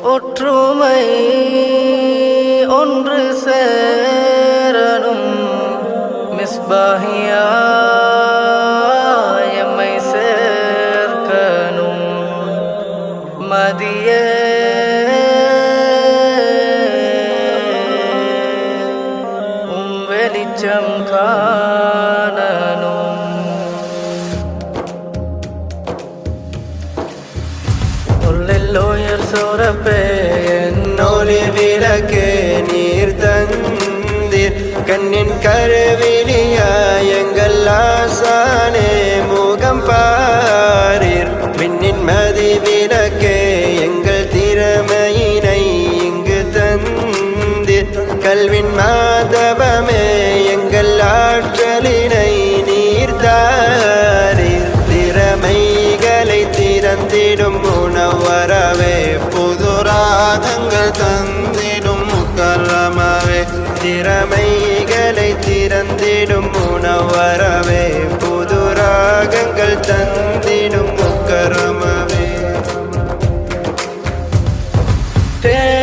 ஒற்றுமை ஒன்று சேரனும் மிஸ்பாஹியாய் எம்மை சேர்க்கனும் மதியே வெளிச்சம் காணனும் உள்ளெல்லோயர் சோரப்பே என்னொளி விளக்கே நீர் தந்தீர் கண்ணின் கருவிலியா எங்கள் ஆசானே முகம் பாரீர் விண்ணின் மதி விளக்கே எங்கள் திறமையினை இங்கு தந்தீர் கல்வின் மாதவமே எங்கள் ஆற்றலினை நீர் தாரீர் திறமைகளை திறந்திடும் உணவரவே புது ராகங்கள் தந்திடும் முக்கரமாவே திறமைகளை திறந்திடும் உணவரவே புது ராகங்கள் தந்திடும் முக்கரமாவே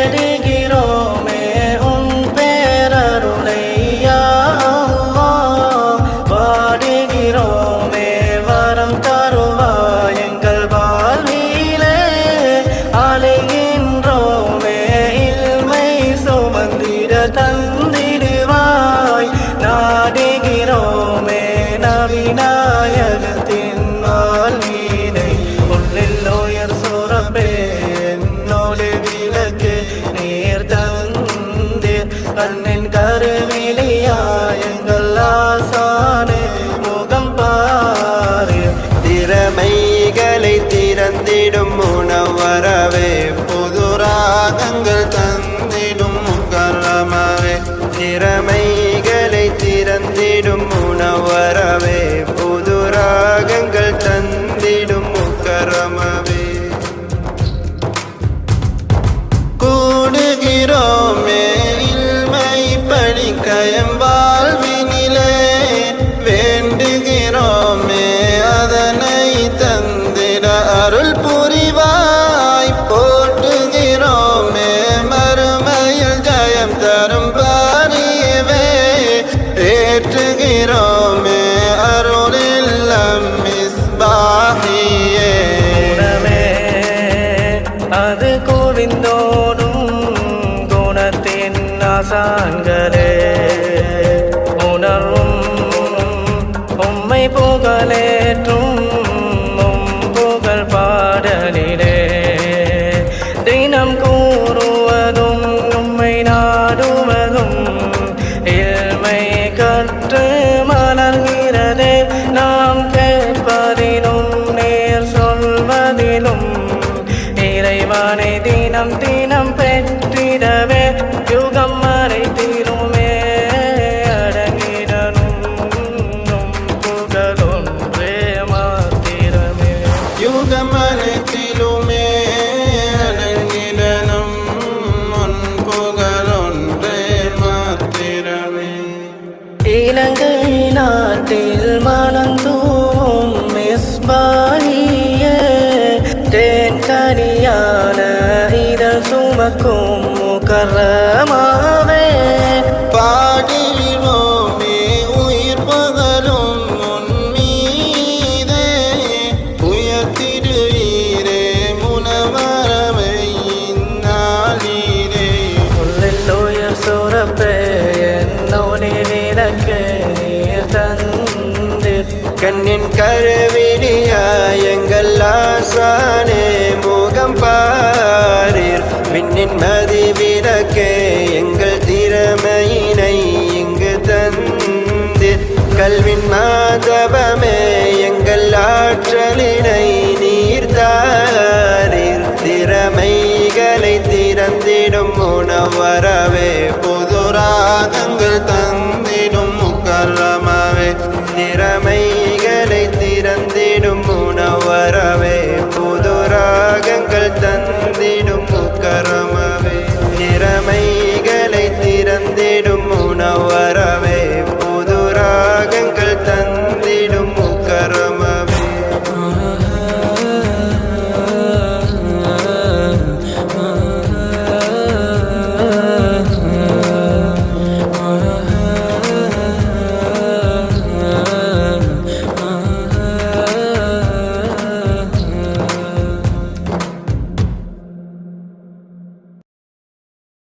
தேடுகிறோமே உன் பேரருளை யா அல்லாஹ் பாடுகிறோமே வரம் தருவாய் எங்கள் வாழ்விலே அலைகின்றோமே இல்மை சுமந்திட தந்திடுவாய் நாடுகிறோமே நவிநாயகத்தின் வாழ்வினை உள்ளெல்லோயர் சோரப்பே என்னோடு விளக்கு நீர் தந்தீர் கண்ணின் கருவிலியா எங்கள் ஆசானே முகம் பாரு திறமைகளை திறந்திடும் உணவரவே புது ராகங்கள் தந்திடும் முக்கரமாவே திறமைகளை திறந்திடும் உணவரவே புது ராகங்கள் தந்திடும் முக்கரமாவே கூடுகிறோமே இல்மை படிக்கயம் வாழ்வினிலே வேண்டுகிறோமே அதனை தந்திட அருள் புரிவாய் போட்டுகிறோமே மறுமையில் ஜயம் தரும் பாரியவே ஏற்றுகிறோமே அருளில்லம் மிஸ்பாஹியே அது கோவிந்தோடும் குணத்தின் ஆசான்களே உணர்வும் உம்மை புகழேற்றும் புகழ் பாடலிலே தினம் கூறுவதும் உம்மை நாடுவதும் இல்மை கற்று மலர்கிறதே நாம் கேட்பதிலும் நேர் சொல்வதிலும் இறைவனை தினம் தினம் பெற்றிடவே யுகம் மறைத்திலுமே அடங்கிடனும் புகழொன்றே மாத்திரமே யுகம் மறைத்திலுமே அடங்கிடனும் உன் புகழொன்றே மாத்திரமே இலங்கை நாட்டில் மலர்ந்தூம் மிஸ்பாஹியே தேன்கனியான இதழ் சுமக்கும் முக்கரமாவே பாடினோமே உயிர் பகலும் உன் மீதே உயர்த்திடுவீரே முனவரவை நாளிலே உள்ளெல்லோயர் சோரப்பே என்னோடு விளக்கு நீர் தந்தீர் கண்ணின் கருவிலியா எங்கள் ஆசானே முகம் பாரீர் விண்ணின் மதி விளக்கே எங்கள் திறமையினை இங்கு தந்தீர் கல்வின் மாதவமே எங்கள் ஆற்றலினை நீர் தாரீர் திறமைகளை திறந்திடும் உணவரவே புது ராகங்கள் தந்திடும் முக்கரமாவே திறமைகளை திறந்திடும் உணவரவே